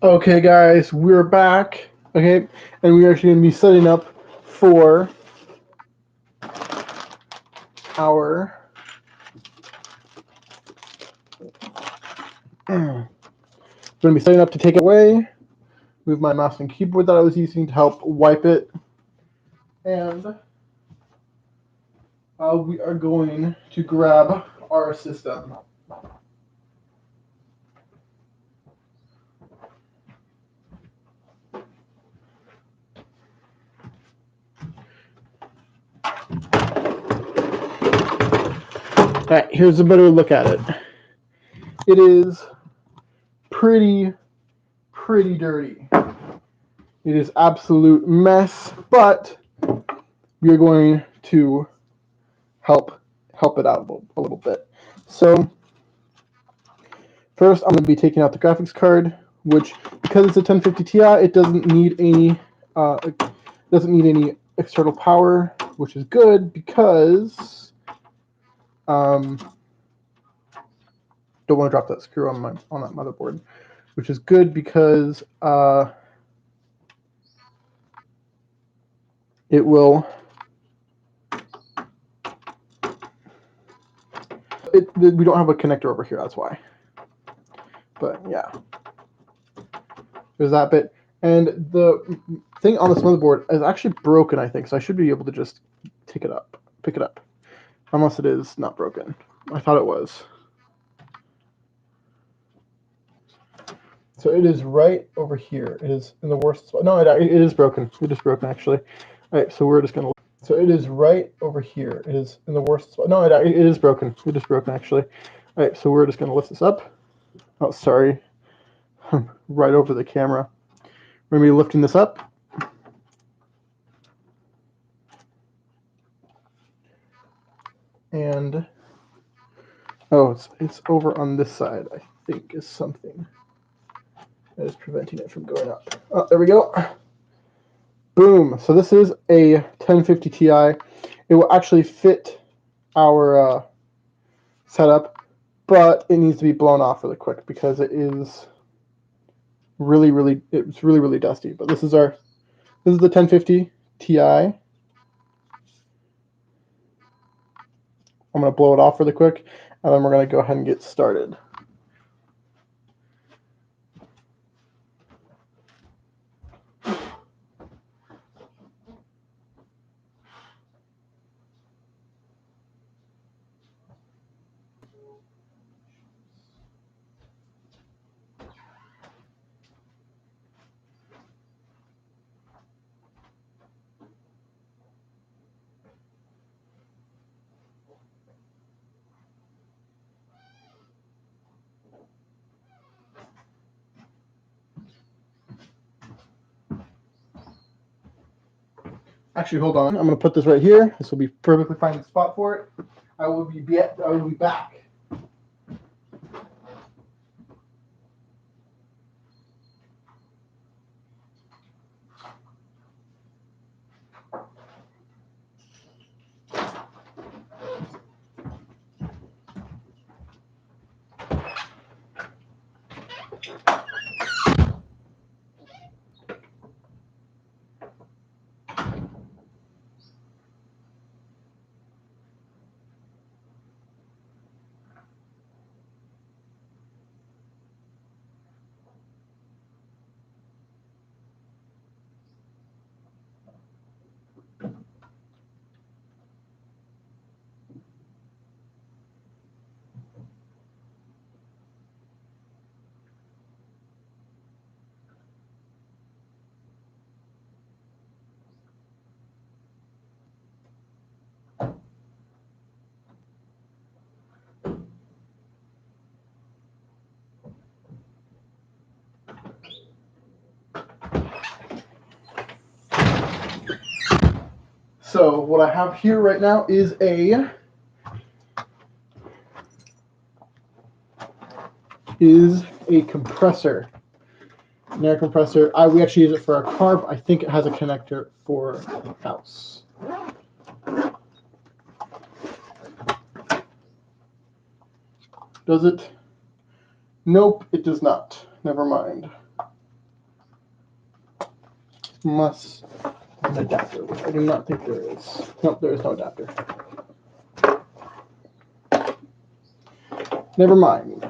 Okay, guys, we're back. Okay, and we're actually going to be setting up for our we're going to be setting up to take it away. Move my mouse and keyboard that I was using to help wipe it, and we are going to grab our system. Alright, here's a better look at it. It is pretty dirty. It is absolute mess, but we are going to help it out a little bit. So first, I'm going to be taking out the graphics card, which, because it's a 1050 Ti, it doesn't need any external power, which is good because don't want to drop that screw on that motherboard, which is good because it will. We don't have a connector over here, that's why. But yeah, there's that bit. And the thing on this motherboard is actually broken, I think, so I should be able to just pick it up. Unless it is not broken. I thought it was. So it is right over here. It is in the worst spot. No, it is broken. It is broken, actually. All right, so we're just going to... So it is right over here. It is in the worst spot. No, it is broken. It is broken, actually. All right, so we're just going to lift this up. Oh, sorry. Right over the camera. We're going to be lifting this up. And... oh, it's over on this side, I think, is something that is preventing it from going up. Oh, there we go. Boom. So this is a 1050 Ti. It will actually fit our setup, but it needs to be blown off really quick because it is it's really dusty. But this is the 1050 Ti. I'm going to blow it off really quick, and then we're going to go ahead and get started. Actually, hold on. I'm going to put this right here. This will be perfectly fine spot for it. I will be back. So what I have here right now is an compressor, an air compressor. We actually use it for our car, but I think it has a connector for the house. Does it? Nope, it does not. Never mind. Must have an adapter, which I do not think there is. Nope, there is no adapter. Never mind.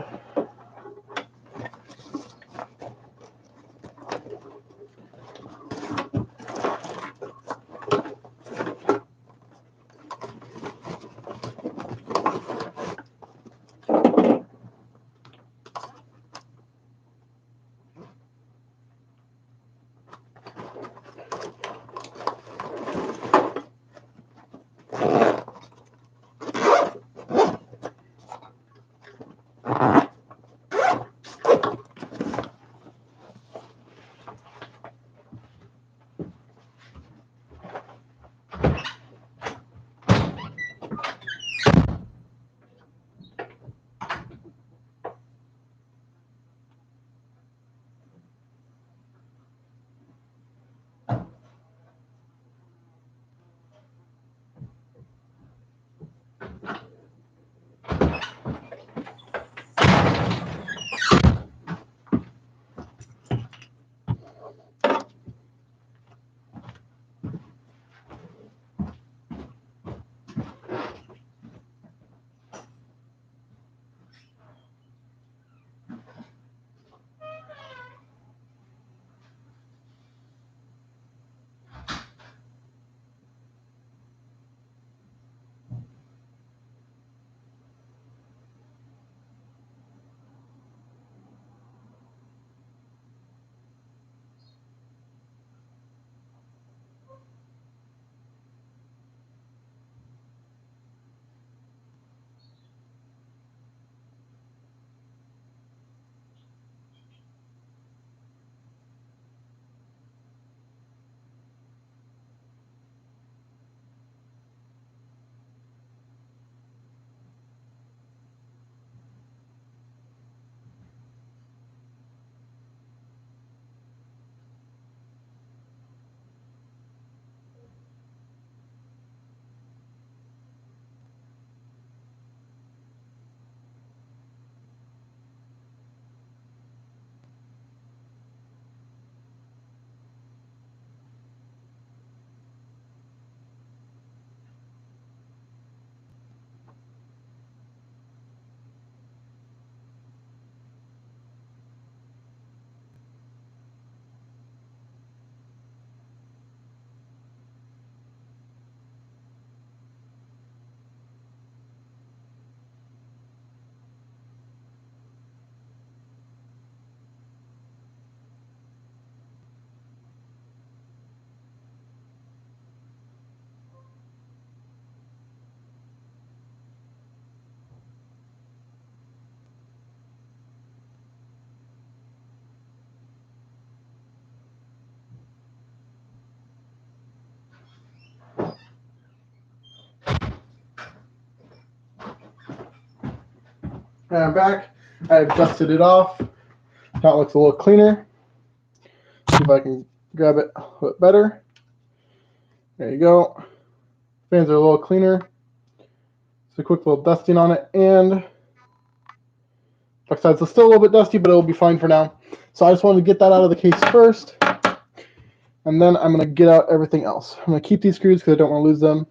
And I'm back. I've dusted it off. Now it looks a little cleaner. See if I can grab it a little bit better. There you go. Fans are a little cleaner. Just a quick little dusting on it. And besides, it's still a little bit dusty, but it'll be fine for now. So I just wanted to get that out of the case first. And then I'm going to get out everything else. I'm going to keep these screws because I don't want to lose them.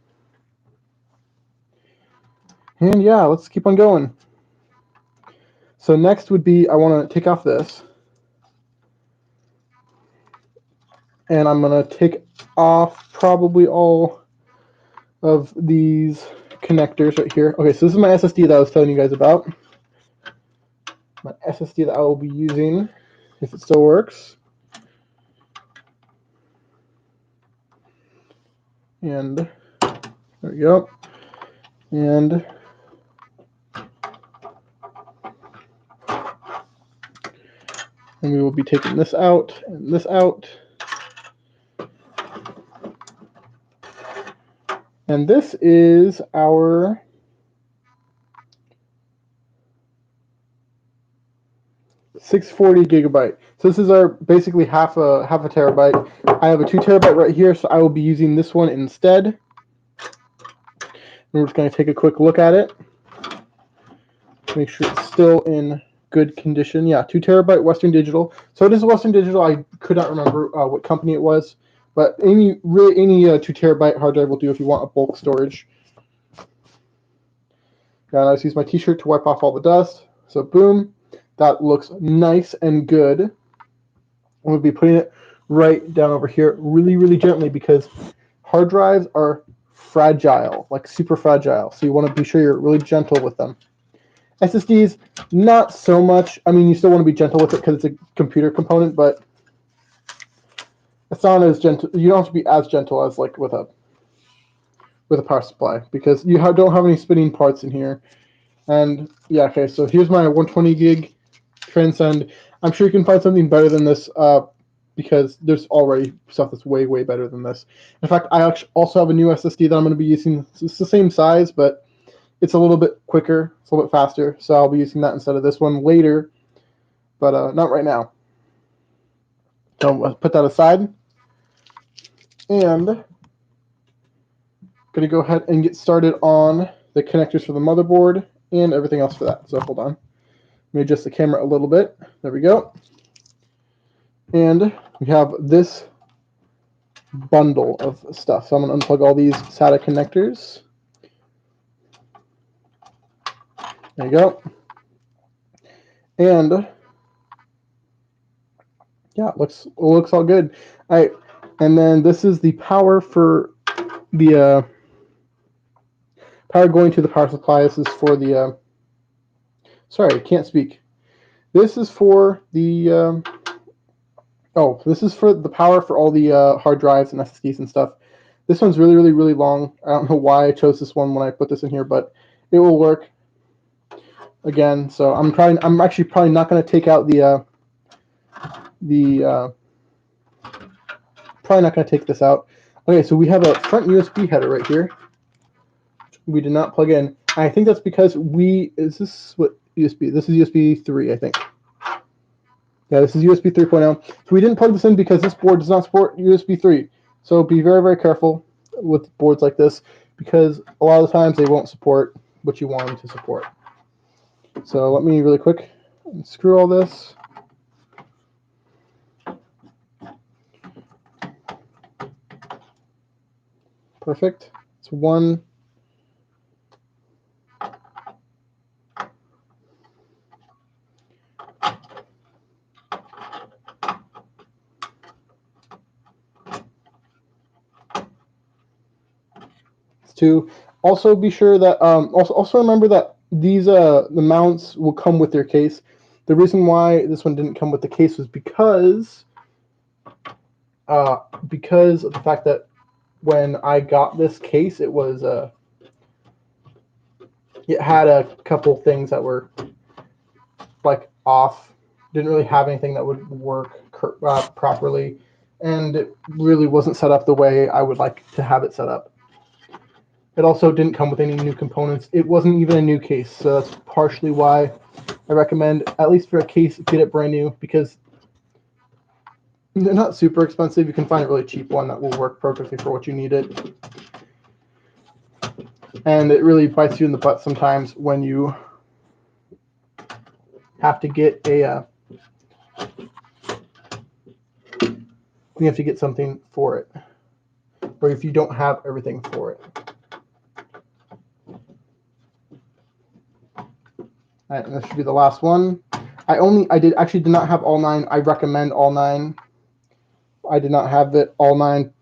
And yeah, let's keep on going. So next would be, I want to take off this. And I'm going to take off probably all of these connectors right here. Okay, so this is my SSD that I was telling you guys about. My SSD that I will be using, if it still works. And there we go. And we will be taking this out and this out. And this is our $640 gigabyte. So this is our basically half a terabyte. I have a 2 terabyte right here, so I will be using this one instead. And we're just going to take a quick look at it. Make sure it's still in good condition. Yeah, 2 terabyte Western Digital. So it is Western Digital. I could not remember what company it was. But any 2 terabyte hard drive will do if you want a bulk storage. Now I just use my t-shirt to wipe off all the dust. So boom, that looks nice and good. I'm going to be putting it right down over here really, really gently because hard drives are fragile, like super fragile. So you want to be sure you're really gentle with them. SSDs, not so much. I mean, you still want to be gentle with it because it's a computer component, but it's not as gentle. You don't have to be as gentle as like with a power supply because you don't have any spinning parts in here. And yeah, okay, so here's my 120 gig Transcend. I'm sure you can find something better than this because there's already stuff that's way, way better than this. In fact, I also have a new SSD that I'm going to be using. It's the same size, but it's a little bit quicker, it's a little bit faster, so I'll be using that instead of this one later, but not right now. So I'll put that aside, and I'm going to go ahead and get started on the connectors for the motherboard and everything else for that. So hold on. Let me adjust the camera a little bit. There we go. And we have this bundle of stuff. So I'm going to unplug all these SATA connectors. There you go. And yeah, it looks all good. All right, and then this is the power for the power going to the power supply. This is for the sorry, I can't speak. This is for the this is for the power for all the hard drives and SSDs and stuff. This one's really, really, really long. I don't know why I chose this one when I put this in here, but it will work. Again, so I'm actually probably not going to take out probably not going to take this out. Okay, so we have a front USB header right here. We did not plug in. I think that's because is this what USB? This is USB 3, I think. Yeah, this is USB 3.0. So we didn't plug this in because this board does not support USB 3. So be very, very careful with boards like this because a lot of the times they won't support what you want them to support. So let me really quick unscrew all this. Perfect. It's one. It's two. Also be sure that also remember that these the mounts will come with their case. The reason why this one didn't come with the case was because of the fact that when I got this case, it was it had a couple things that were like off. Didn't really have anything that would work properly, and it really wasn't set up the way I would like to have it set up. It also didn't come with any new components. It wasn't even a new case, so that's partially why I recommend, at least for a case, get it brand new because they're not super expensive. You can find a really cheap one that will work perfectly for what you need it. And it really bites you in the butt sometimes when you have to get something for it, or if you don't have everything for it. All right, and this should be the last one. I did not have all 9. I recommend all 9. I did not have it all 9.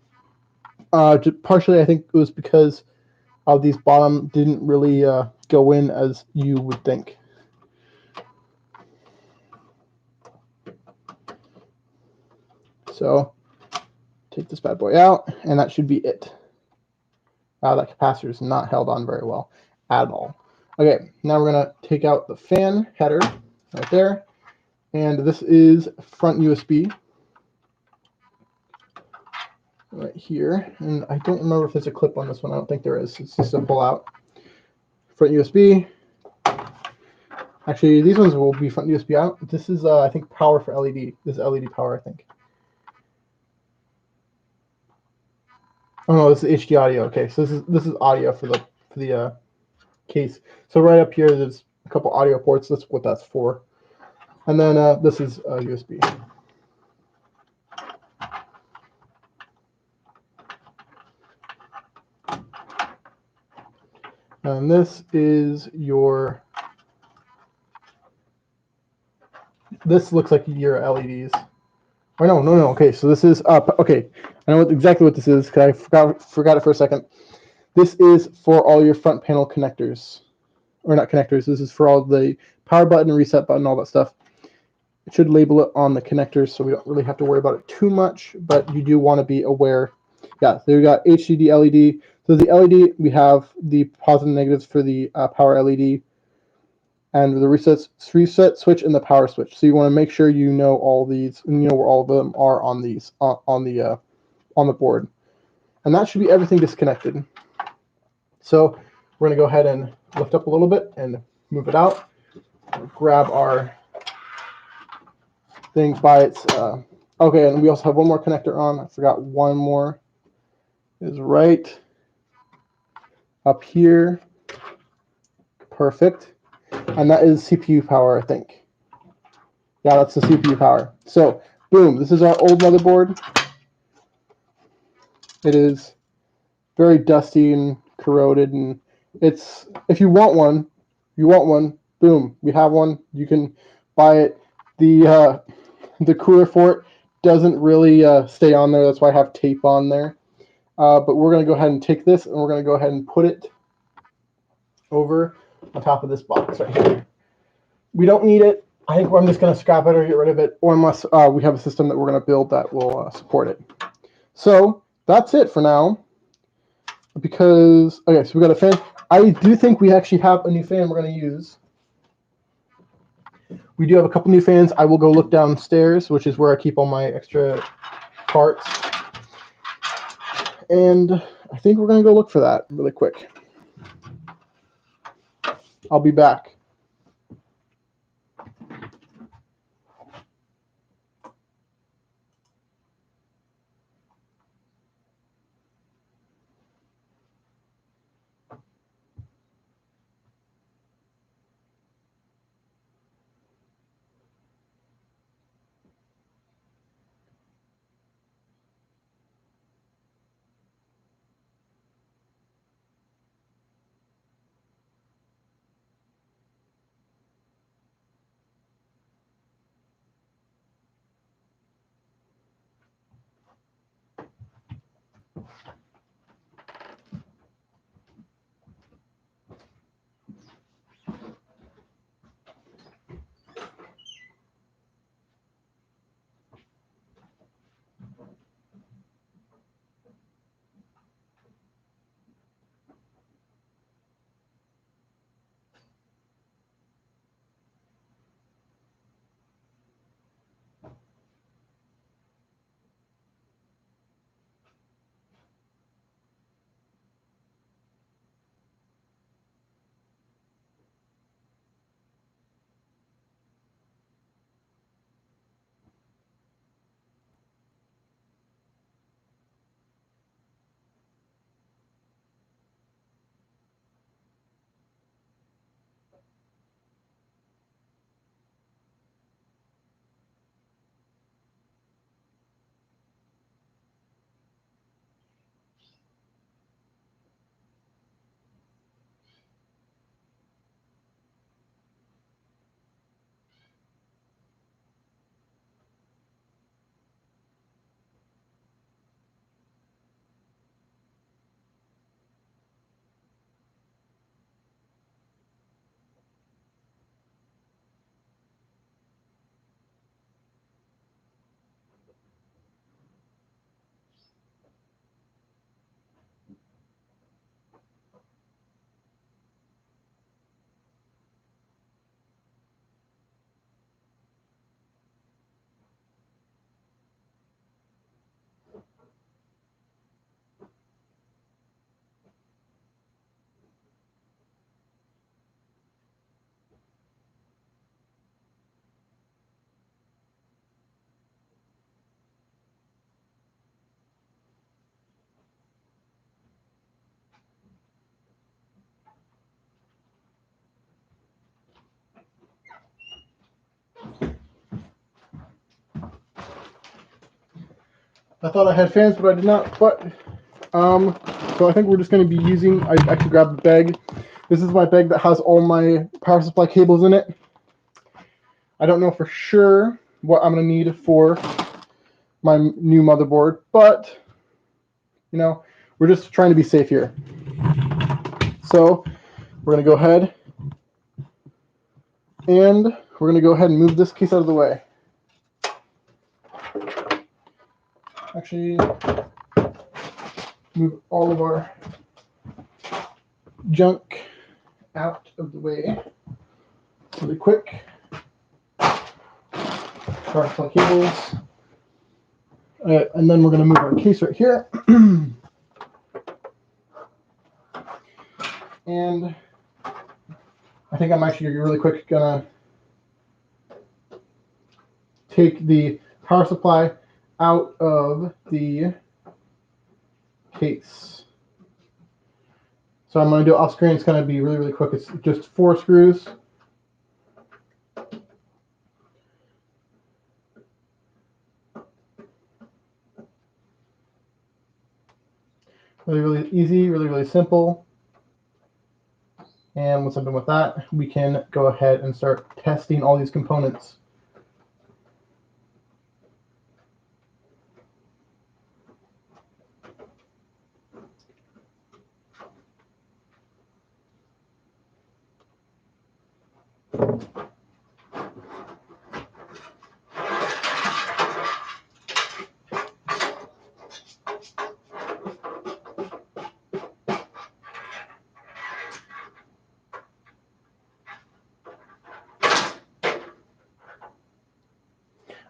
Partially, I think it was because these bottom didn't really go in as you would think. So take this bad boy out, and that should be it. That capacitor is not held on very well at all. Okay, now we're going to take out the fan header right there, and this is front USB right here, and I don't remember if there's a clip on this one. I don't think there is. It's just a pull out. Front USB. Actually, these ones will be front USB out. This is, I think, power for LED. This is LED power, I think. Oh no, this is HD audio. Okay, so this is audio for the case. So right up here, there's a couple audio ports. That's what that's for. And then this is USB. And this is your, this looks like your LEDs. Oh, no. Okay, so this is up. Okay, I know exactly what this is because I forgot it for a second. This is for all your front panel connectors. Or not connectors, this is for all the power button, reset button, all that stuff. It should label it on the connectors so we don't really have to worry about it too much, but you do want to be aware. Yeah, so we got HDD LED. So the LED, we have the positive and negatives for the power LED and the reset switch and the power switch. So you want to make sure you know all these, and you know where all of them are on these on the board. And that should be everything disconnected. So we're going to go ahead and lift up a little bit and move it out. Grab our thing by its. Okay, and we also have one more connector on. I forgot one more. Is right up here. Perfect. And that is CPU power, I think. Yeah, that's the CPU power. So, boom, this is our old motherboard. It is very dusty and corroded, and it's, if you want one, boom, we have one. You can buy it. The cooler for it doesn't really stay on there. That's why I have tape on there. But we're going to go ahead and take this, and we're going to go ahead and put it over on top of this box right here. We don't need it. I think I'm just going to scrap it or get rid of it, or unless we have a system that we're going to build that will support it. So that's it for now. Because, okay, so we got a fan. I do think we actually have a new fan we're going to use. We do have a couple new fans. I will go look downstairs, which is where I keep all my extra parts. And I think we're going to go look for that really quick. I'll be back. I thought I had fans, but I did not. But so I think we're just going to be using. I actually grabbed a bag. This is my bag that has all my power supply cables in it. I don't know for sure what I'm going to need for my new motherboard, but, you know, we're just trying to be safe here. So we're going to go ahead and move this case out of the way. Actually, move all of our junk out of the way really quick. Power supply cables. And then we're going to move our case right here. And I think I'm actually really quick going to take the power supply out of the case. So I'm going to do it off screen. It's going to be really, really quick. It's just 4 screws. Really, really easy, really, really simple. And once I'm done with that, we can go ahead and start testing all these components.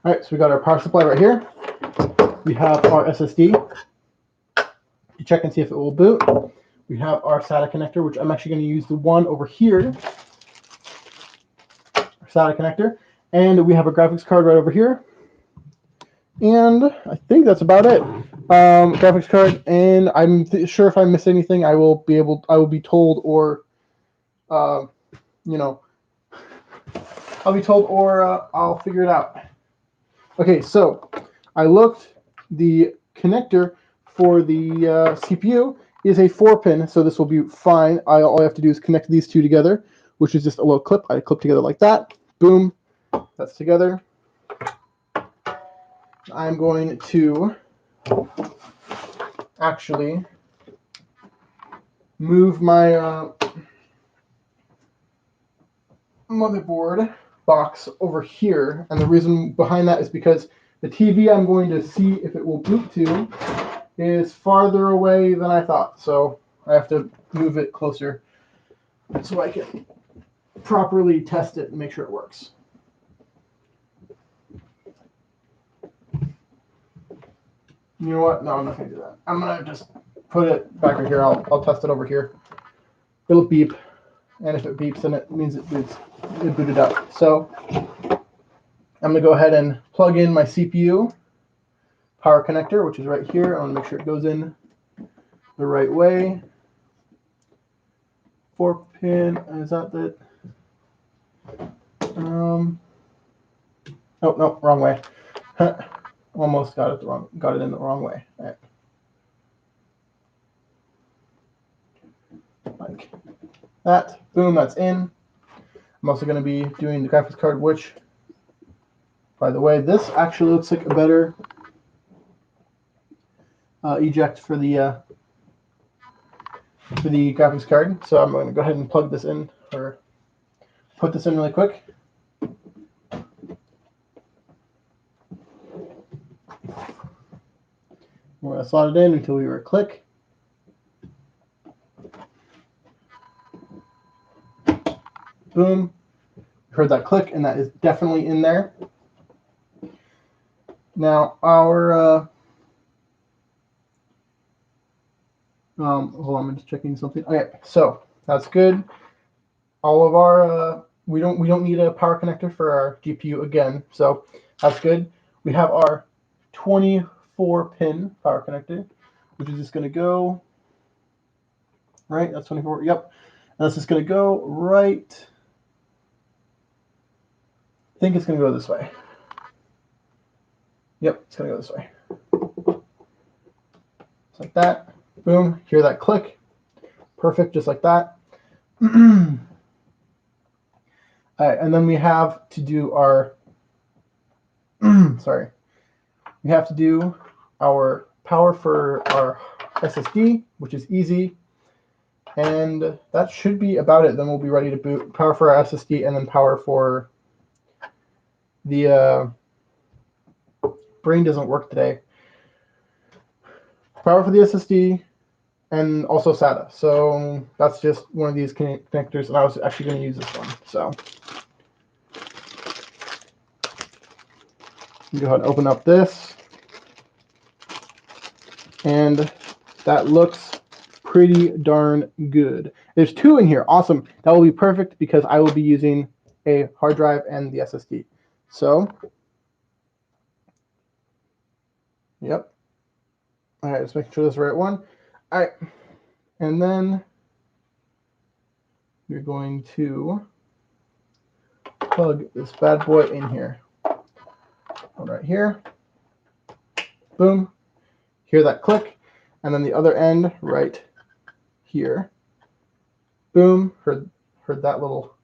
All right, so we got our power supply right here. We have our SSD to check and see if it will boot. We have our SATA connector, which I'm actually going to use the one over here, our SATA connector, and we have a graphics card right over here. And I think that's about it. Graphics card, and I'm sure if I miss anything, I will be told, or you know, I'll be told, or I'll figure it out. Okay, so I looked. The connector for the CPU is a 4-pin, so this will be fine. All I have to do is connect these two together, which is just a little clip. I clip together like that. Boom, that's together. I'm going to actually move my motherboard box over here, and the reason behind that is because the TV I'm going to see if it will boot to is farther away than I thought, so I have to move it closer so I can properly test it and make sure it works. You know what? No, I'm not going to do that. I'm going to just put it back right here. I'll test it over here. It'll beep, and if it beeps, then it means it booted up. So I'm going to go ahead and plug in my CPU power connector, which is right here. I want to make sure it goes in the right way. 4-pin, is that it? Oh no, wrong way. Almost got it in the wrong way. All right. Like that. Boom, that's in. I'm also going to be doing the graphics card, which, by the way, this actually looks like a better eject for the graphics card. So I'm going to go ahead and plug this in, or put this in really quick. We're going to slot it in until we hear a click. Boom. Heard that click, and that is definitely in there. Now our hold on, I'm just checking something. Okay, so that's good. All of our we don't need a power connector for our GPU again, so that's good. We have our 24-pin power connector, which is just going to go right. That's 24. Yep, and that's just going to go right. I think it's going to go this way. Yep, it's going to go this way. Just like that. Boom. Hear that click. Perfect, just like that. All right, and then we have to do our sorry. We have to do our power for our SSD, which is easy. And that should be about it. Then we'll be ready to boot. Power for our SSD and then power for the brain doesn't work today. Power for the SSD and also SATA. So that's just one of these connectors, and I was actually going to use this one. So go ahead and open up this. And that looks pretty darn good. There's two in here. Awesome. That will be perfect because I will be using a hard drive and the SSD. So, yep. All right, let's make sure this is the right one. All right. And then you're going to plug this bad boy in here. One right here. Boom. Hear that click. And then the other end right here. Boom. Heard that little,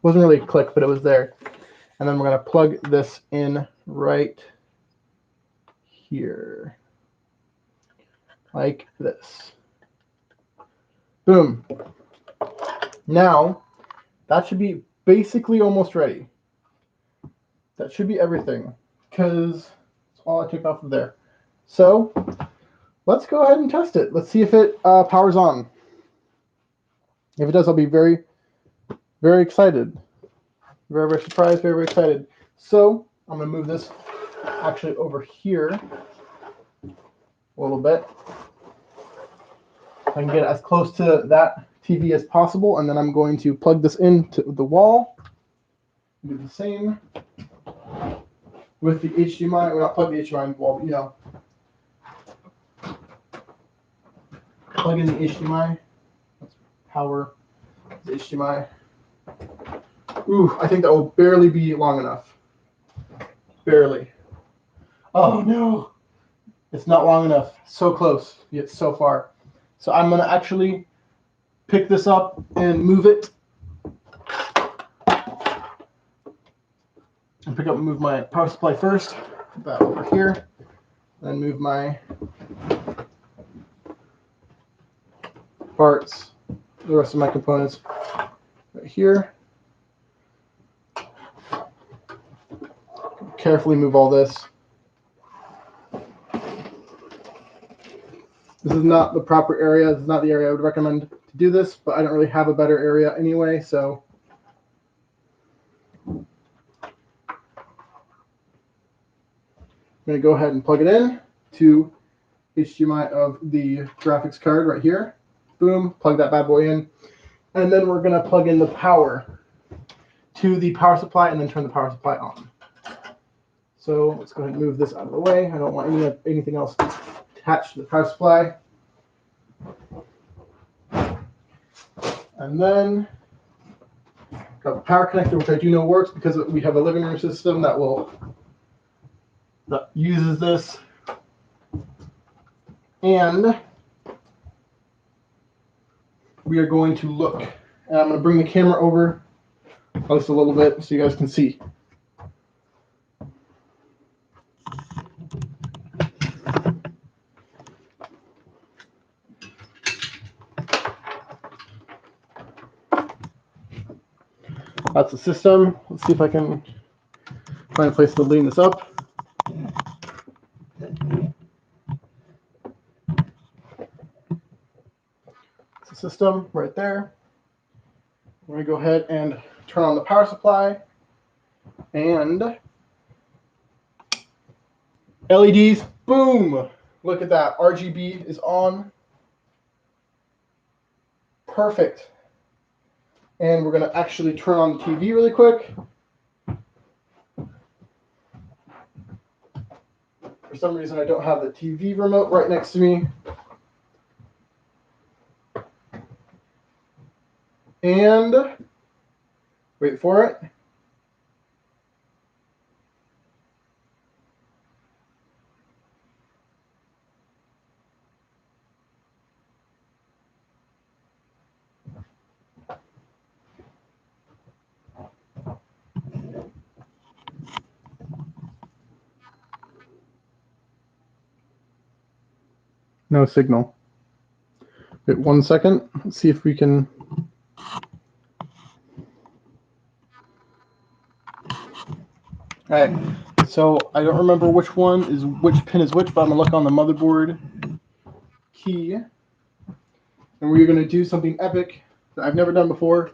wasn't really a click, but it was there. And then we're going to plug this in right here. Like this. Boom. Now, that should be basically almost ready. That should be everything, because that's all I took off of there. So, let's go ahead and test it. Let's see if it powers on. If it does, I'll be very, very excited. Very, very surprised, very, very excited. So, I'm going to move this actually over here a little bit. I can get as close to that TV as possible, and then I'm going to plug this into the wall. Do the same with the HDMI. Well, not plug the HDMI in the wall, but you know, plug in the HDMI. Let's power the HDMI. Ooh, I think that will barely be long enough. Barely. Oh no, it's not long enough. So close, yet so far. So I'm gonna actually pick this up and move it. And move my power supply first. Put that over here. Then move my parts, the rest of my components right here. Carefully move all this. This is not the proper area. This is not the area I would recommend to do this, but I don't really have a better area anyway, so. I'm going to go ahead and plug it in to HDMI of the graphics card right here. Boom, plug that bad boy in. And then we're going to plug in the power to the power supply and then turn the power supply on. So let's go ahead and move this out of the way. I don't want anything else attached to the power supply. And then got the power connector, which I do know works because we have a living room system that uses this. And we are going to look. And I'm going to bring the camera over just a little bit so you guys can see. That's the system. Let's see if I can find a place to lean this up. It's the system right there. We're going to go ahead and turn on the power supply. And LEDs, boom! Look at that. RGB is on. Perfect. And we're going to actually turn on the TV really quick. For some reason, I don't have the TV remote right next to me. And wait for it. No signal. Wait 1 second. Let's see if we can. Alright, so I don't remember which pin is which, but I'm gonna look on the motherboard key, and we're gonna do something epic that I've never done before,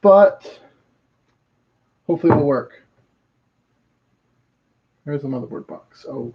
but hopefully it'll work. There's the motherboard box. Oh.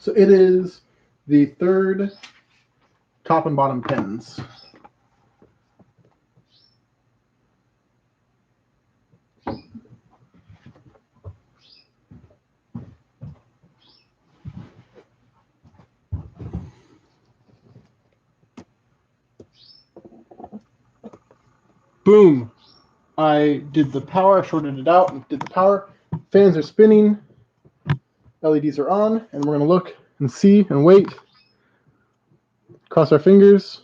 So it is the third top and bottom pins. Boom! I did the power, I shorted it out and did the power. Fans are spinning, LEDs are on, and we're going to look and see and wait. Cross our fingers.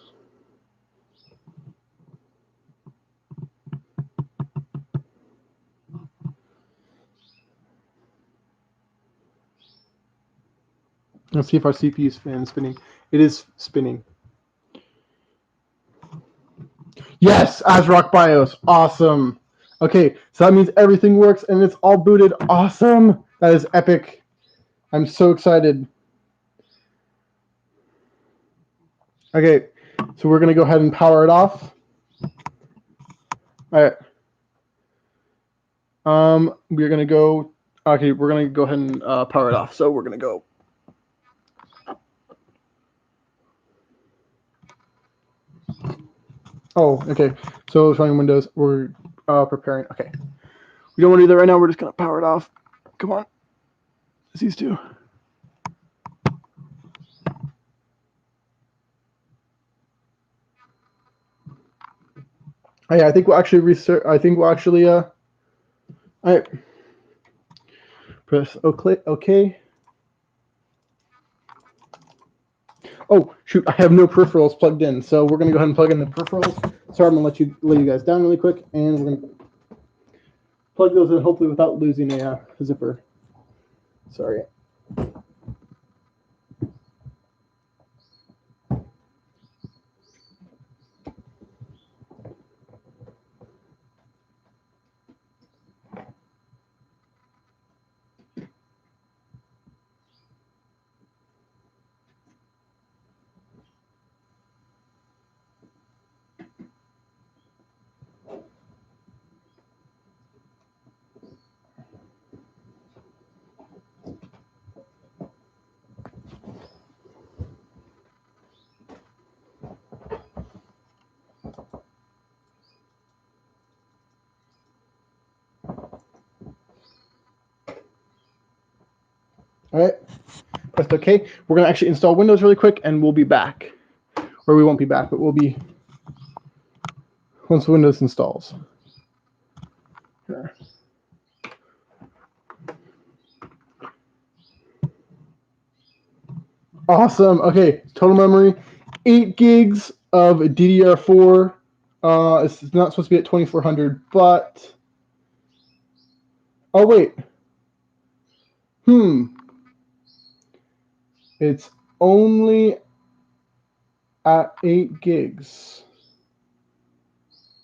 Let's see if our CPU fan is spinning. It is spinning. Yes, ASRock BIOS. Awesome. Okay, so that means everything works and it's all booted. Awesome. That is epic. I'm so excited. Okay, so we're going to go ahead and power it off. All right. We're going to go. Okay, we're going to go ahead and power it off. So we're going to go. Oh, okay. So showing Windows, we're preparing. Okay. We don't want to do that right now. We're just going to power it off. Come on. It's these two. Oh, yeah, I think we'll actually research. I think we'll actually. All right. Press OK. Oh shoot! I have no peripherals plugged in, so we're gonna go ahead and plug in the peripherals. Sorry, I'm gonna let you guys down really quick, and we're gonna plug those in, hopefully without losing a zipper. Sorry. All right, press OK. We're going to actually install Windows really quick, and we'll be back. Or we won't be back, but we'll be once Windows installs. Here. Awesome. Okay, total memory, 8 gigs of DDR4. It's not supposed to be at 2400, but oh wait. It's only at 8 gigs.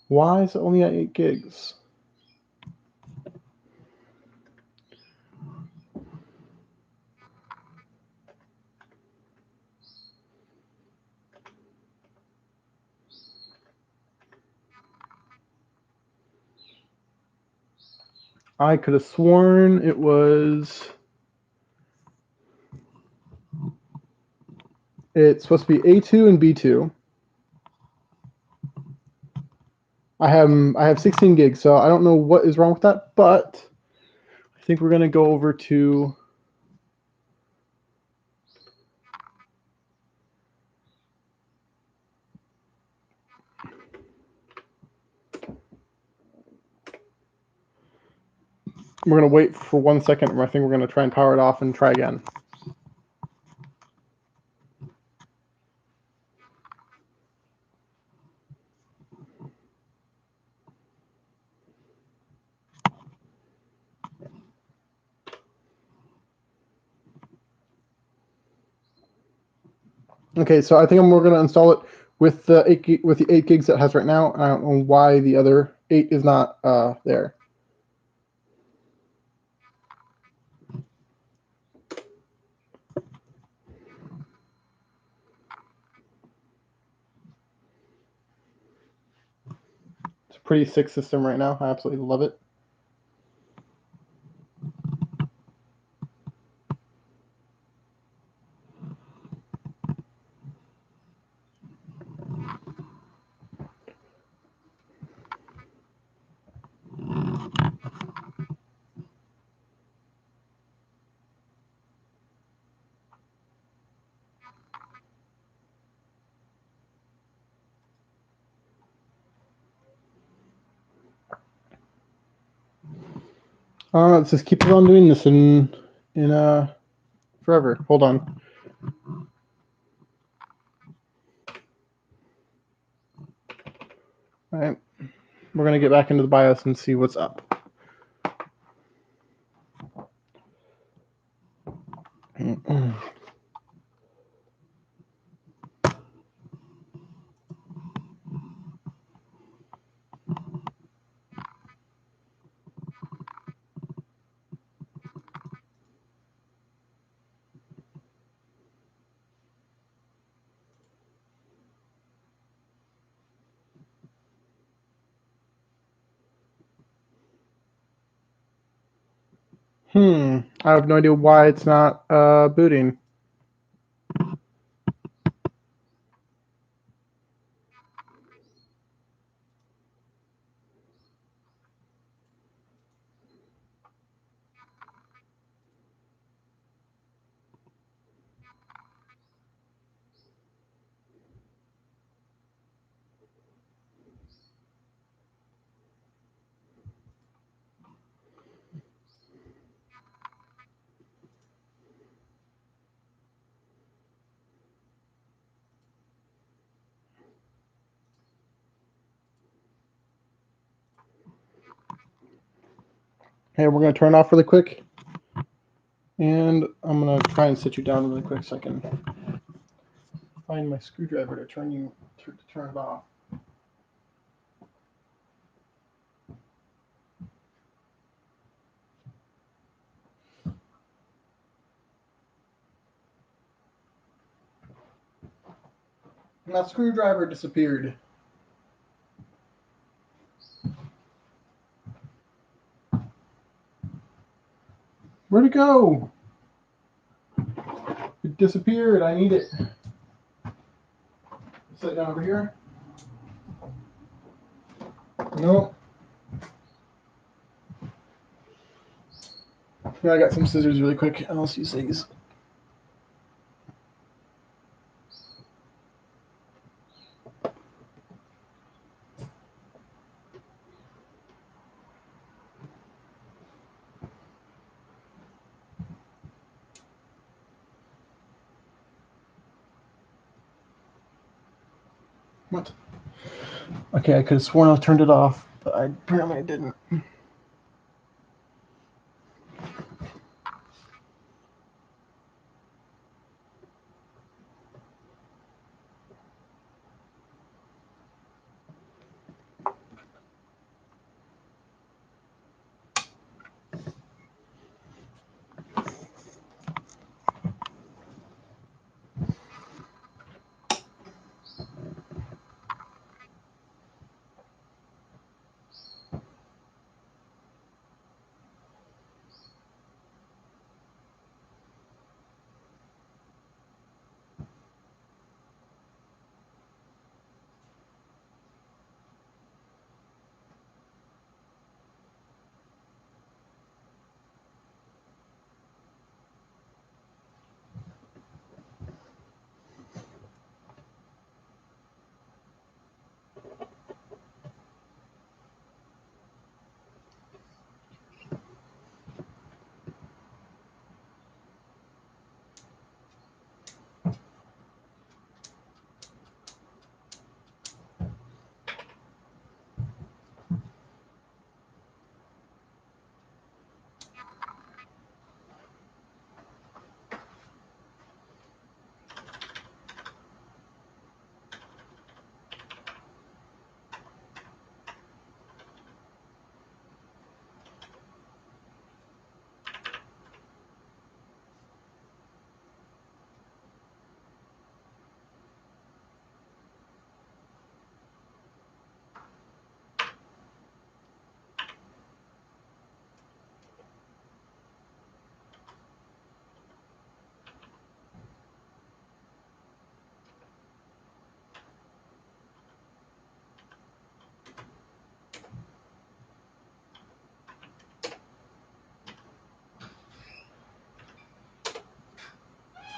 Why is it only at 8 gigs? I could have sworn it was. It's supposed to be A2 and B2. I have 16 gigs, so I don't know what is wrong with that, but I think we're going to go over to we're going to wait for 1 second. I think we're going to try and power it off and try again. Okay, so I think we're going to install it with the 8 gigs that it has right now. I don't know why the other 8 is not there. It's a pretty sick system right now. I absolutely love it. Let's just keep on doing this in forever. Hold on. All right, we're gonna get back into the BIOS and see what's up. I have no idea why it's not booting. Hey, we're gonna turn it off really quick, and I'm gonna try and sit you down really quick so I can find my screwdriver to turn it off. My screwdriver disappeared. Where'd it go? It disappeared. I need it. Sit down over here. Nope. Now I got some scissors really quick, and I'll use these. What? Okay, I could have sworn I turned it off, but apparently I didn't.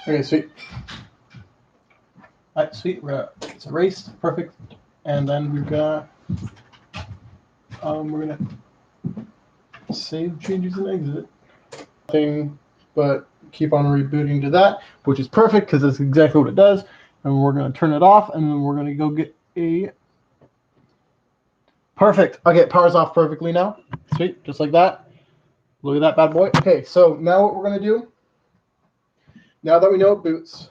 Okay, sweet. All right, sweet. It's erased, perfect. And then we're gonna save changes and exit. Nothing but keep on rebooting to that, which is perfect because that's exactly what it does. And we're gonna turn it off, and then we're gonna go get a perfect. Okay, it powers off perfectly now. Sweet, just like that. Look at that bad boy. Okay, so now what we're gonna do? Now that we know it boots,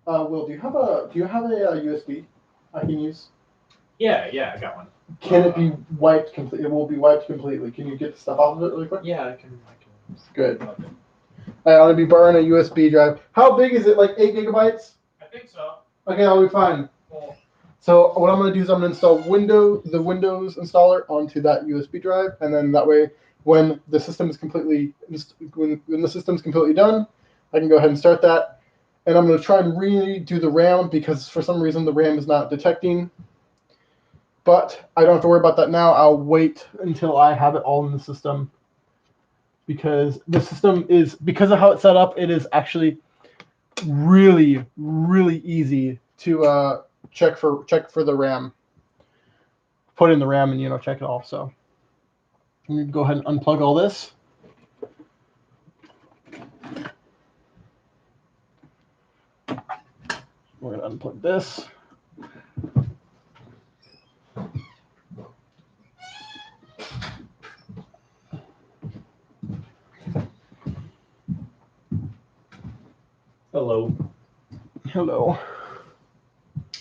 Will, do you have a USB I can use? Yeah, I got one. Can it be wiped completely? It will be wiped completely. Can you get the stuff off of it really quick? Yeah, I can. Good. I'm gonna be borrowing a USB drive. How big is it? Like 8 gigabytes? I think so. Okay, I'll be fine. Cool. So what I'm gonna do is I'm gonna install the Windows installer onto that USB drive, and then that way, when the system is completely done, I can go ahead and start that. And I'm gonna try and redo the RAM because for some reason the RAM is not detecting. But I don't have to worry about that now. I'll wait until I have it all in the system. Because the system is, because of how it's set up, it is actually really, really easy to check for the RAM. Put in the RAM and check it all. So I'm gonna go ahead and unplug all this. We're gonna unplug this. Hello. Hello.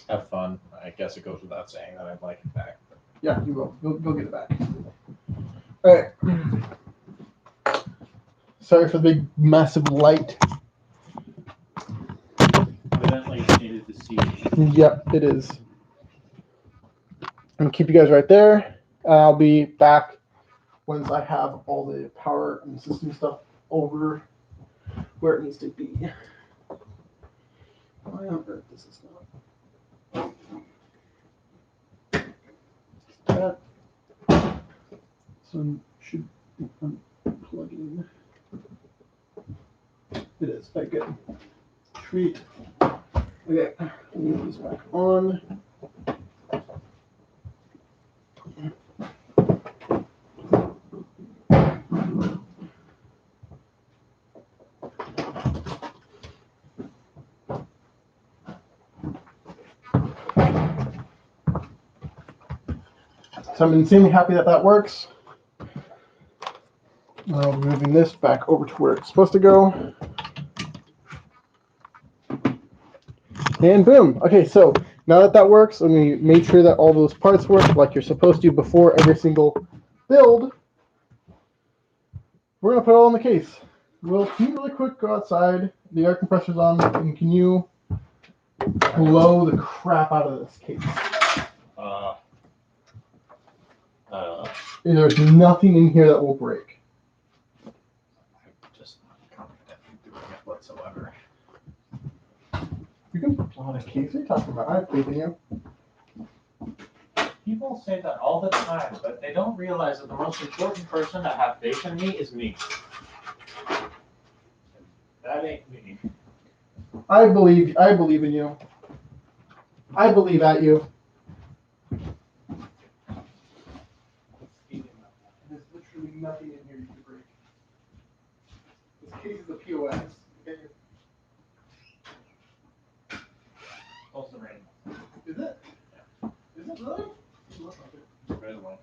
Have fun. I guess it goes without saying that I'd like it back. But... Yeah, you will. Go get it back. All right. Sorry for the big, massive light. Evidently, it's needed to see. Yep, it is. I'm gonna keep you guys right there. I'll be back once I have all the power and system stuff over where it needs to be. Why on earth is this not? That. So should Unplugging. It is. Okay, good. Sweet. Okay, move this back on. So I'm insanely happy that that works. I'll be moving this back over to where it's supposed to go. And boom. Okay, so now that that works, and we made sure that all those parts work like you're supposed to before every single build, we're going to put it all in the case. Will, can you really quick go outside? The air compressor's on, and can you blow the crap out of this case? I don't know. There's nothing in here that will break. I'm just not confident in doing it whatsoever. You can blow out a case. What are you talking about? I have faith in you. People say that all the time, but they don't realize that the most important person to have faith in me is me. That ain't me. I believe in you. I believe at you. There's literally nothing in here you can break. This case is a POS. Okay? Also rain. Is it? Yeah. Is it really? Right away.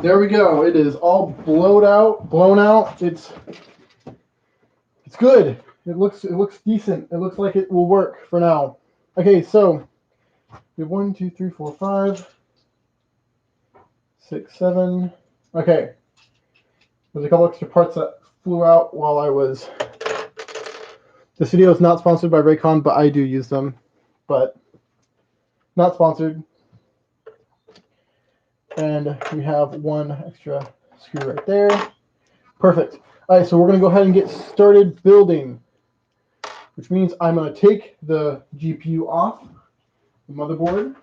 There we go. It is all blown out. It's good. It looks decent. It looks like it will work for now. Okay, so we have 1, 2, 3, 4, 5, 6, 7. Okay. There's a couple extra parts that flew out while I was. This video is not sponsored by Raycon, but I do use them. But not sponsored. And we have one extra screw right there. Perfect. All right, so we're going to go ahead and get started building, which means I'm going to take the GPU off the motherboard.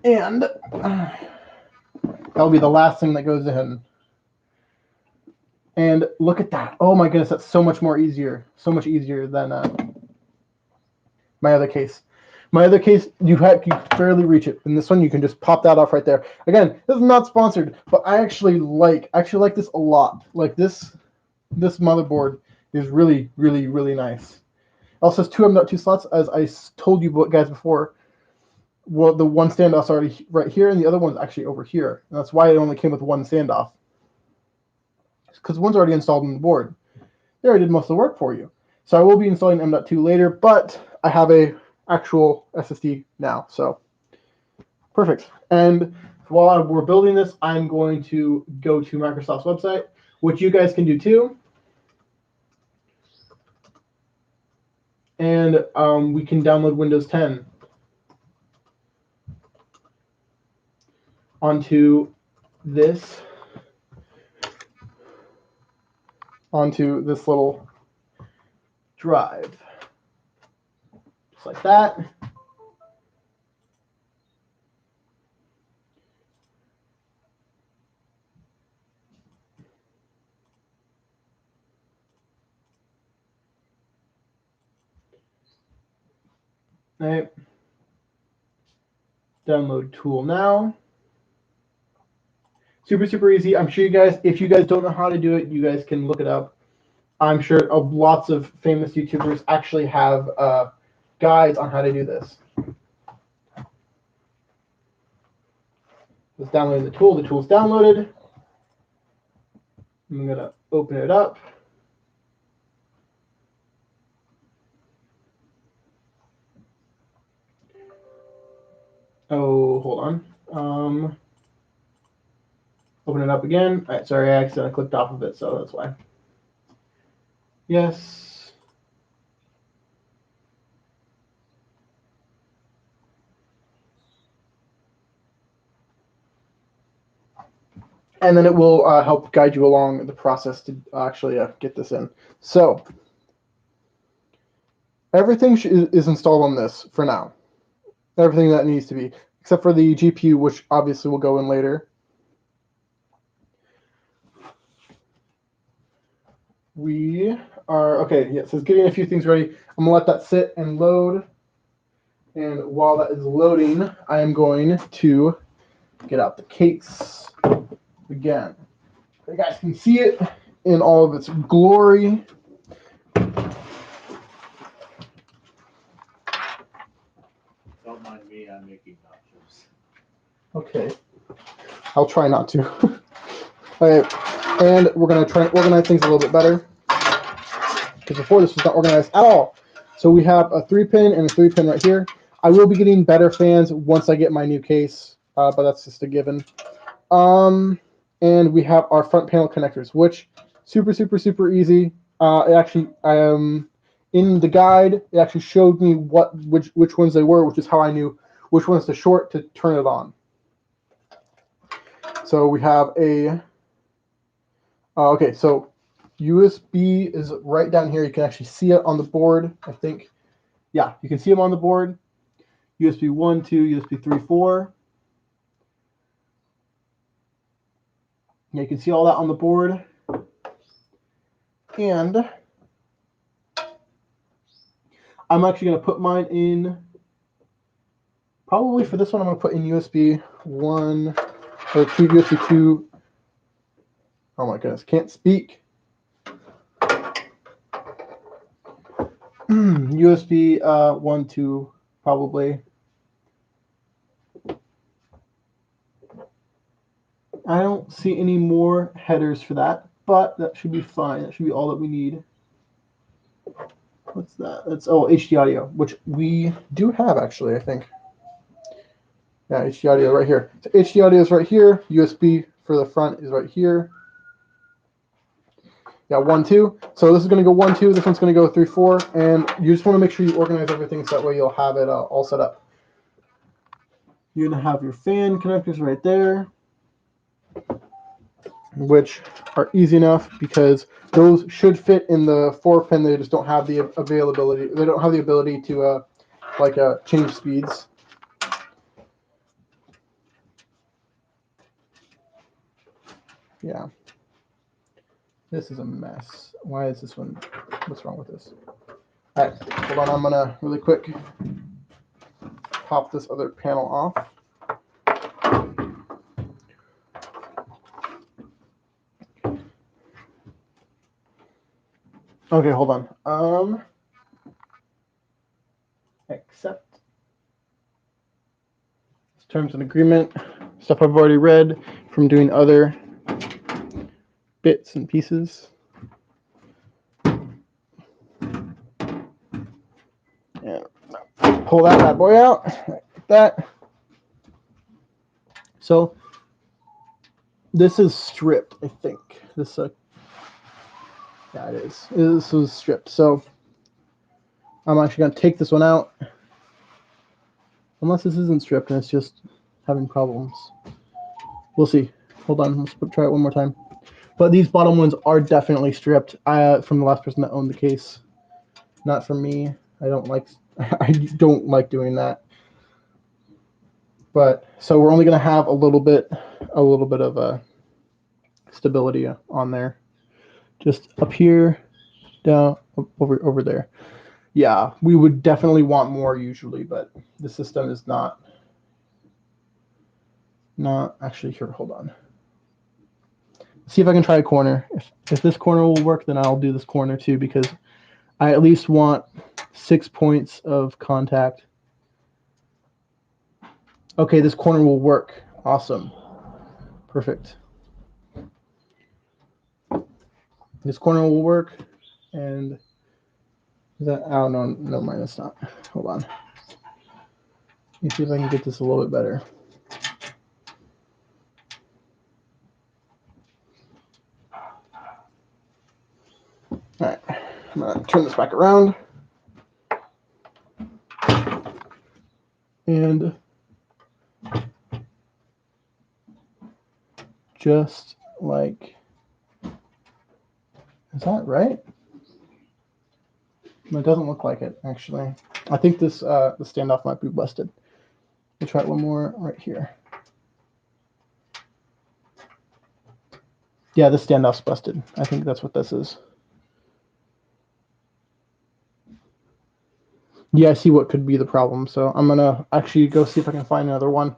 And that'll be the last thing that goes in. And look at that. Oh my goodness, that's so much more easier. So much easier than my other case. My other case, you barely reach it. In this one, you can just pop that off right there. Again, this is not sponsored, but I actually like this a lot. Like this motherboard is really, really, really nice. Also has two M.2 slots, as I told you guys before. Well, the one standoff's already right here, and the other one's actually over here. And that's why it only came with one standoff. Because one's already installed on the board. They already did most of the work for you. So I will be installing M.2 later, but I have a actual SSD now, so perfect. And while we're building this, I'm going to go to Microsoft's website, which you guys can do too. And we can download Windows 10 onto this little drive, just like that. Right. Download tool now. Super, super easy. I'm sure you guys, if you guys don't know how to do it, you guys can look it up. I'm sure lots of famous YouTubers actually have guides on how to do this. Let's download the tool. The tool's downloaded. I'm going to open it up. Oh, hold on. Open it up again. All right, sorry, I accidentally clicked off of it, so that's why. Yes. And then it will help guide you along the process to actually get this in. So everything is installed on this for now. Everything that needs to be, except for the GPU, which obviously will go in later. We are, okay, yeah, so it's getting a few things ready. I'm going to let that sit and load. And while that is loading, I am going to get out the case again. You guys can see it in all of its glory. Don't mind me, I'm making nachos. Okay. I'll try not to. Okay, and we're going to try and organize things a little bit better, because before this was not organized at all. So we have a 3-pin and a 3-pin right here. I will be getting better fans once I get my new case, but that's just a given. And we have our front panel connectors, which super, super, super easy. It actually, in the guide, it actually showed me which ones they were, which is how I knew which one's to short to turn it on. So we have a, okay, so USB is right down here. You can actually see it on the board, I think. Yeah, you can see them on the board. USB 1, 2, USB 3, 4. Yeah, you can see all that on the board. And I'm actually going to put mine in, probably for this one, I'm going to put in USB 1 or 2, USB 2. Oh my goodness, can't speak. USB 1, 2, probably. I don't see any more headers for that, but that should be fine. That should be all that we need. What's that? That's, oh, HD audio, which we do have actually, I think. Yeah, HD audio right here. So HD audio is right here. USB for the front is right here. Yeah, 1, 2. So this is going to go 1, 2. This one's going to go 3, 4. And you just want to make sure you organize everything so that way you'll have it all set up. You're going to have your fan connectors right there, which are easy enough because those should fit in the 4-pin. They just don't have the availability. They don't have the ability to change speeds. Yeah. This is a mess. Why is this one? What's wrong with this? All right, hold on. I'm gonna really quick pop this other panel off. Okay, hold on. Accept terms and agreement. Stuff I've already read from doing other bits and pieces. And pull that bad boy out. Like that. So this is stripped, I think. This yeah, it is. This was stripped. So I'm actually gonna take this one out. Unless this isn't stripped and it's just having problems. We'll see. Hold on, let's try it one more time. But these bottom ones are definitely stripped from the last person that owned the case. Not from me. I don't like doing that. But so we're only gonna have a little bit of stability on there. Just up here, down, over there. Yeah, we would definitely want more usually, but the system is not actually here. Hold on. See if I can try a corner. If this corner will work, then I'll do this corner too, because I at least want 6 points of contact. Okay, this corner will work. Awesome. Perfect. This corner will work, and that, oh no, never mind, it's not. Hold on. Let me see if I can get this a little bit better. All right, I'm gonna turn this back around. And just like, is that right? No, it doesn't look like it, actually. I think this the standoff might be busted. We'll try it one more right here. Yeah, the standoff's busted. I think that's what this is. Yeah, I see what could be the problem. So I'm gonna actually go see if I can find another one.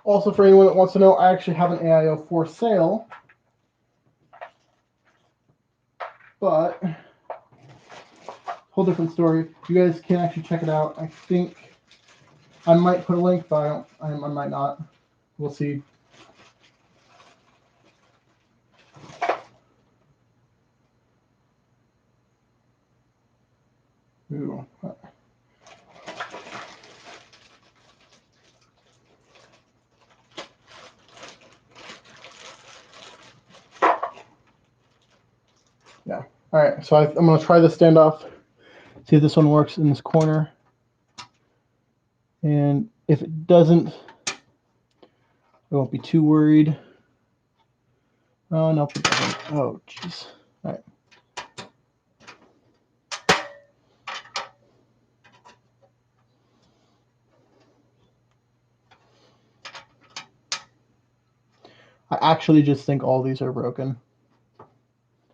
Also, for anyone that wants to know, I actually have an AIO for sale, but whole different story. You guys can actually check it out. I think I might put a link, but I might not. We'll see. Ooh. Yeah. All right. So I'm going to try the standoff. See if this one works in this corner. And if it doesn't, I won't be too worried. Oh, no, it doesn't. Oh, jeez. All right. I actually just think all these are broken.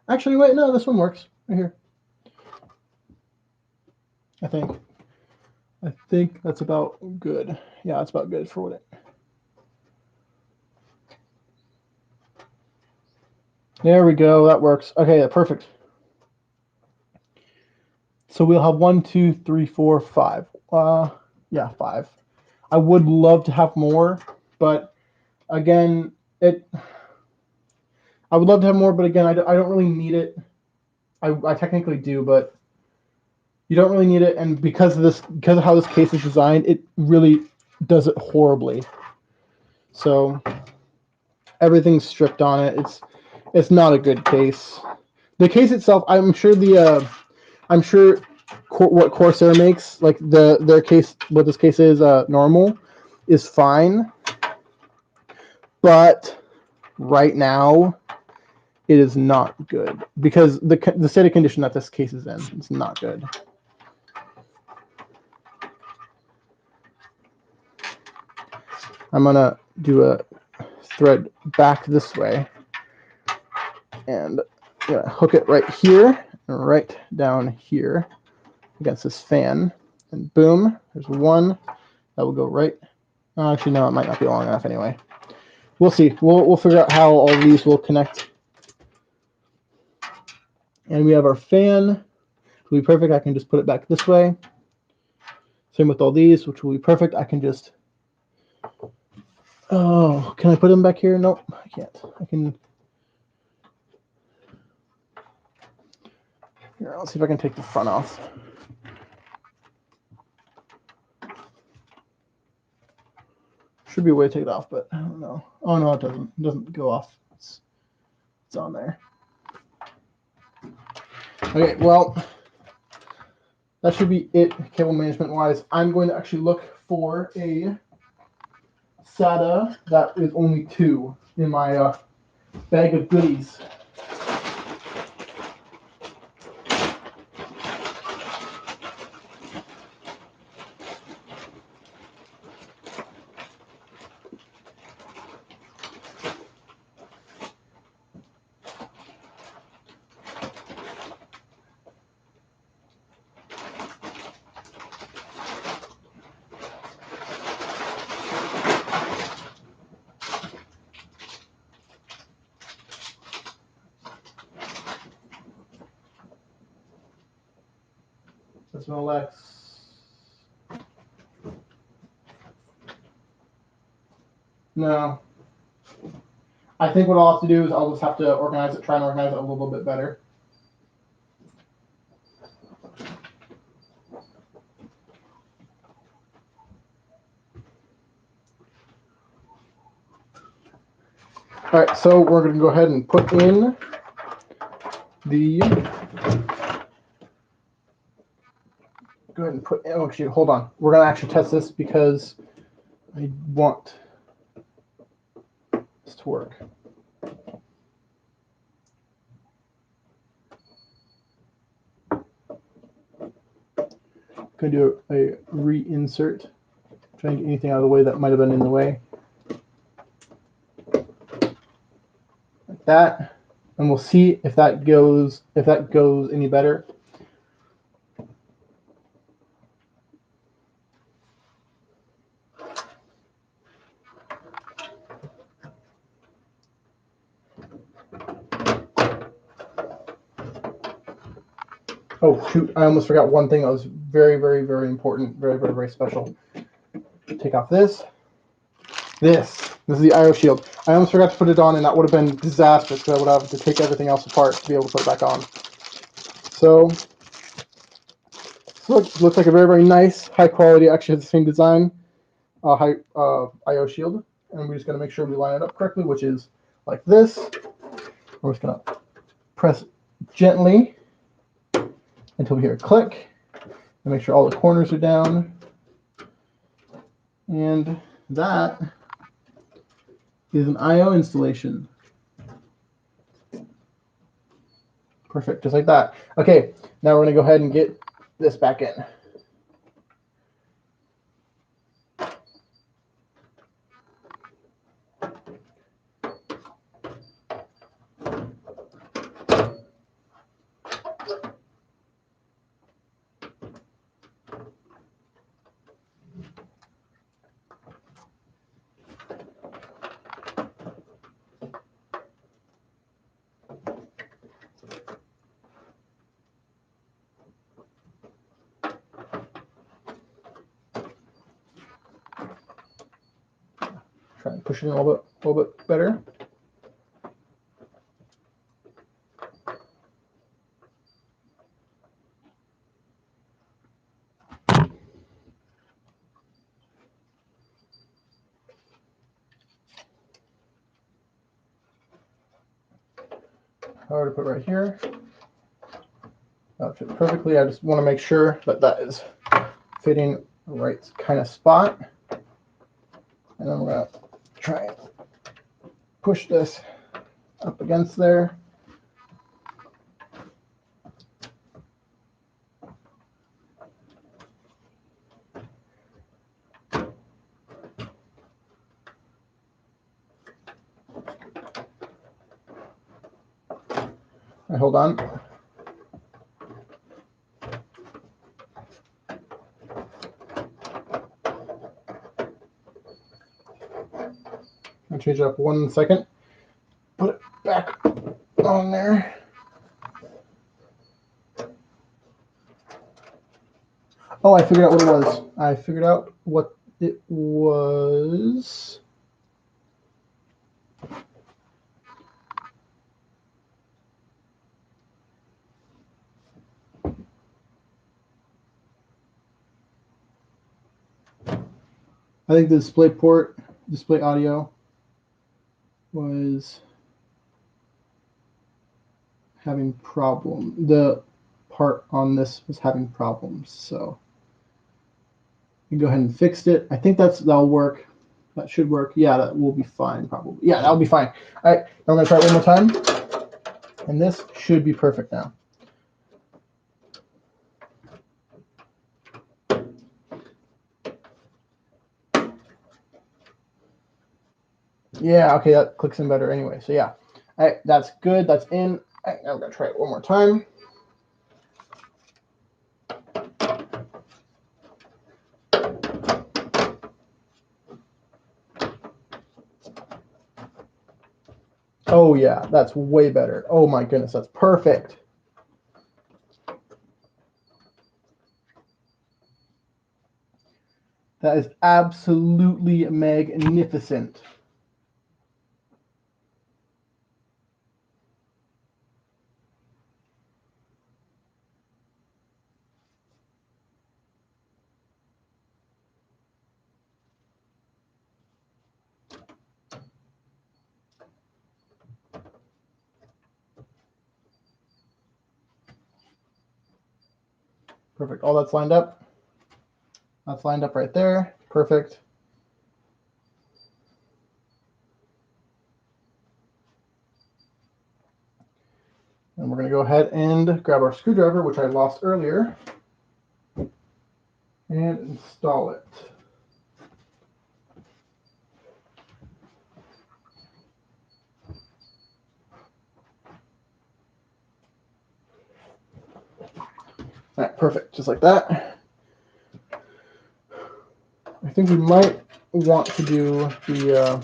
Actually, wait, no, this one works. Right here. I think. I think that's about good. Yeah, that's about good for what it. There we go. That works. Okay, yeah, perfect. So we'll have 1, 2, 3, 4, 5. Yeah, 5. I would love to have more, but again, I would love to have more, but again, I don't really need it. I technically do, but you don't really need it, and because of how this case is designed, it really does it horribly. So everything's stripped on it. It's not a good case. The case itself, I'm sure what Corsair makes, like their case, what this case is normal, is fine, but right now it is not good because the state of condition that this case is in, it's not good. I'm gonna do a thread back this way, and I'm gonna hook it right here and right down here against this fan, and boom, there's one that will go right. Actually, no, it might not be long enough anyway. We'll see. We'll figure out how all these will connect. And we have our fan. Will be perfect. I can just put it back this way. Same with all these, which will be perfect. I can just. Oh, can I put them back here? Nope, I can't. I can. Here, let's see if I can take the front off. Should be a way to take it off, but I don't know. Oh no, it doesn't. It doesn't go off. It's on there. Okay, well, that should be it cable management wise. I'm going to actually look for a SATA that is only 2 in my bag of goodies. Let's smell Lex. No. I think what I'll have to do is I'll just have to organize it, try and organize it a little bit better. All right, so we're going to go ahead and put in the. Go ahead and put. Oh, shoot, hold on. We're going to actually test this because I want this to work. Going to do a reinsert. Try and get anything out of the way that might have been in the way. Like that. And we'll see if that goes any better. Oh shoot, I almost forgot one thing that was very, very, very important, very, very, very special. Take off this. This is the IO shield. I almost forgot to put it on, and that would have been disastrous because I would have to take everything else apart to be able to put it back on. So, looks like a very, very nice, high quality, actually has the same design, IO shield. And we're just going to make sure we line it up correctly, which is like this. We're just going to press gently until we hear a click. And make sure all the corners are down. And that is an IO installation. Perfect, just like that. Okay, now we're going to go ahead and get this back in. push it in a little bit better. Power to put right here. That fits perfectly. I just want to make sure that that is fitting the right kind of spot. And then we're going to try and push this up against there. Right, hold on. I'll change it up 1 second. Put it back on there. Oh, I figured out what it was. I figured out what it was. I think the display port, display audio, was having problem. The part on this was having problems, so you go ahead and fixed it. I think that'll work. That should work. Yeah, that will be fine, probably. Yeah, that'll be fine. All right, I'm gonna try it one more time, and this should be perfect now. Yeah, okay, that clicks in better anyway. So yeah, all right, that's good. That's in. All right, now we're gonna try it one more time. Oh yeah, that's way better. Oh my goodness, that's perfect. That is absolutely magnificent. Perfect. All that's lined up. That's lined up right there. Perfect. And we're going to go ahead and grab our screwdriver, which I lost earlier, and install it. All right, perfect. Just like that. I think we might want to do the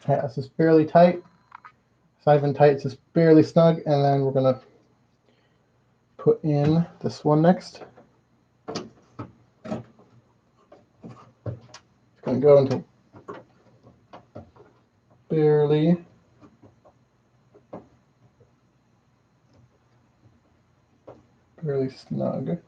yeah, this is fairly tight. It's not even tight, it's just barely snug. And then we're going to put in this one next. It's going to go until barely snug.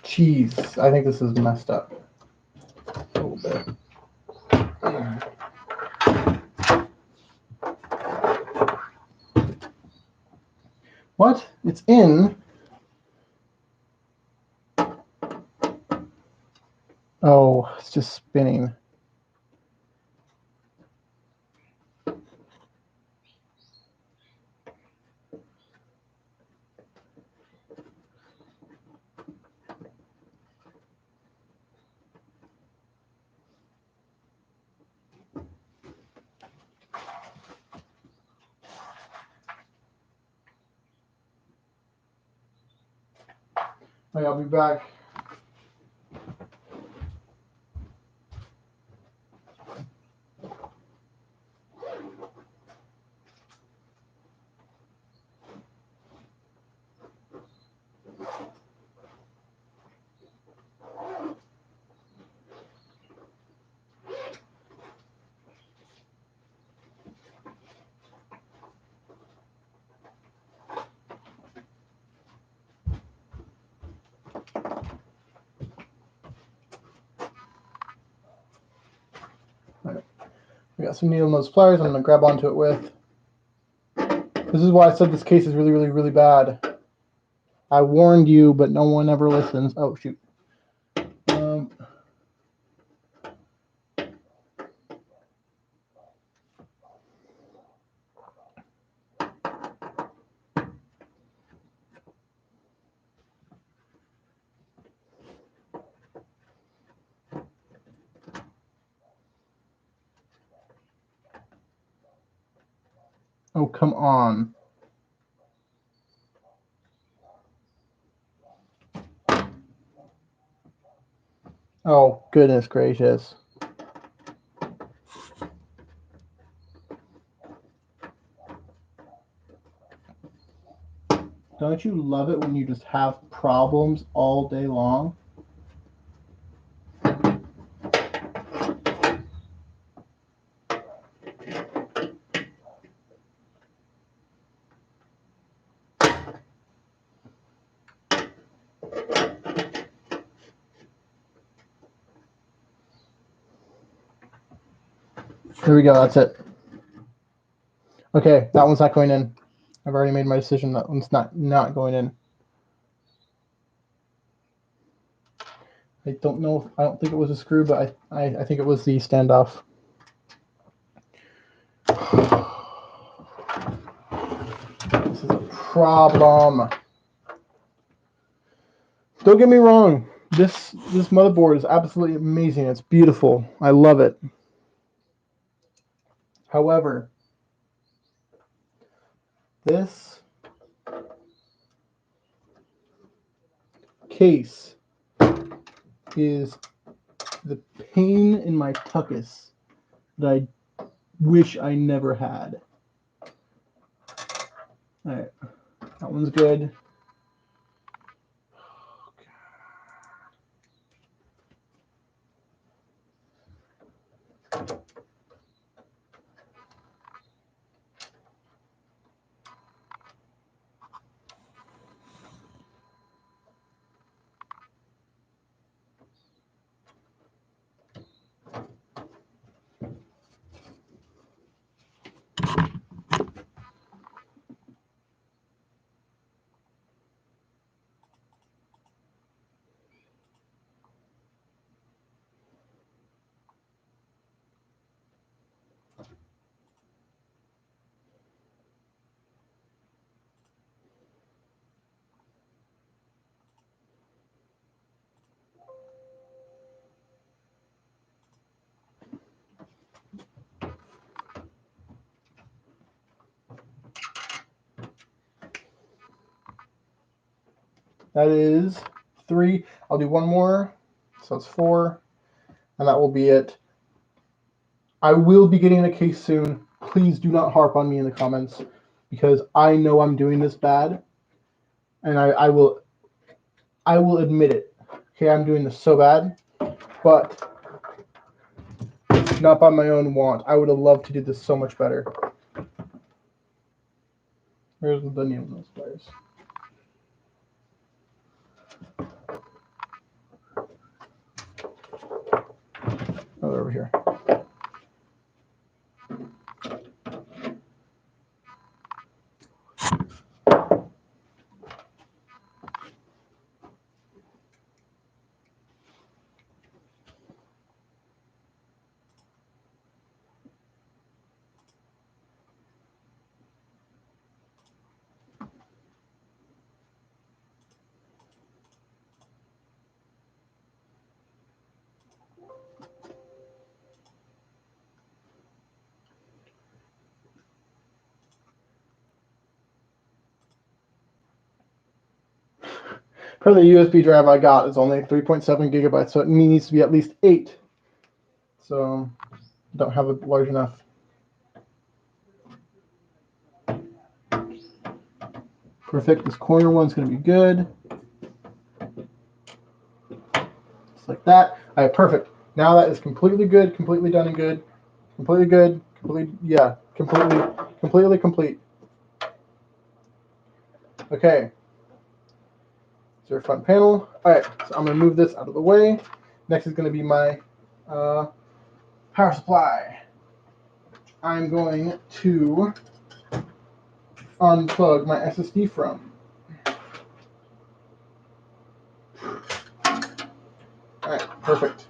Jeez, I think this is messed up a little bit. What? It's in. Oh, it's just spinning. Okay, I'll be back. We got some needle nose pliers I'm going to grab onto it with. This is why I said this case is really, really, really bad. I warned you, but no one ever listens. Oh, shoot. Oh, come on. Oh, goodness gracious. Don't you love it when you just have problems all day long? Here we go, that's it. Okay, that one's not going in. I've already made my decision. That one's not going in. I don't know. I don't think it was a screw, but I think it was the standoff. This is a problem. Don't get me wrong. This motherboard is absolutely amazing. It's beautiful. I love it. However, this case is the pain in my tuchus that I wish I never had. All right, that one's good. That is 3. I'll do one more. So it's 4. And that will be it. I will be getting a case soon. Please do not harp on me in the comments, because I know I'm doing this bad. And I will admit it. Okay, I'm doing this so bad. But not by my own want. I would have loved to do this so much better. Where's the needle nose pliers? For the USB drive I got is only 3.7 gigabytes, so it needs to be at least 8. So don't have it large enough. Perfect. This corner one's going to be good. Just like that. All right, perfect. Now that is completely good, completely done and good, completely good, completely complete. Okay. It's your front panel. All right, so I'm going to move this out of the way. Next is going to be my power supply. I'm going to unplug my SSD from. All right, perfect.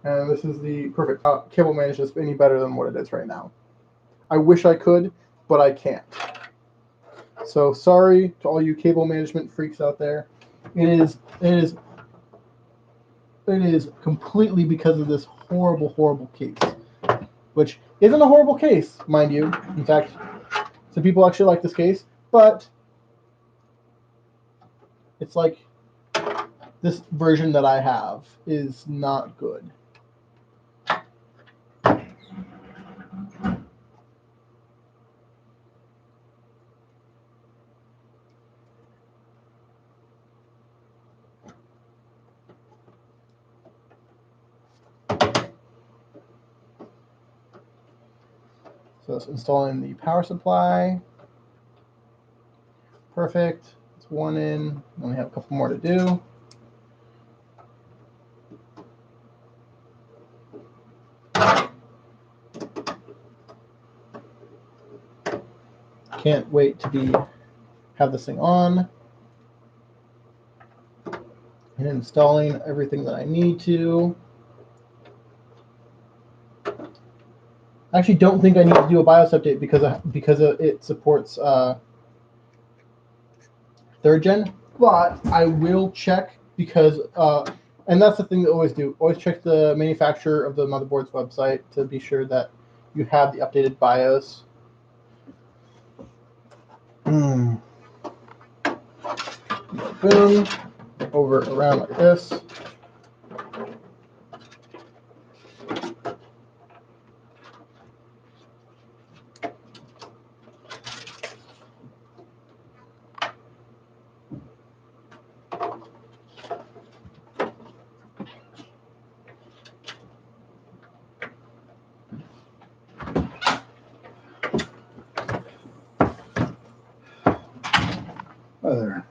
And this is the perfect. Cable manage this any better than what it is right now. I wish I could, but I can't. So sorry to all you cable management freaks out there. It is completely because of this horrible case, which isn't a horrible case, mind you. In fact, some people actually like this case, but it's like this version that I have is not good. So it's installing the power supply. Perfect. It's one in. Only have a couple more to do. Can't wait to have this thing on and installing everything that I need to. I actually don't think I need to do a BIOS update because it supports 3rd gen, but I will check because and that's the thing to always do. Always check the manufacturer of the motherboard's website to be sure that you have the updated BIOS. Boom. Over around like this. Oh, there.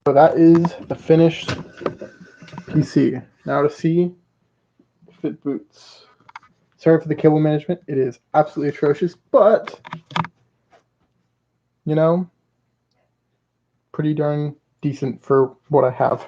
So that is the finished PC. Now to see fit boots. Sorry for the cable management. It is absolutely atrocious, but you know, pretty darn decent for what I have.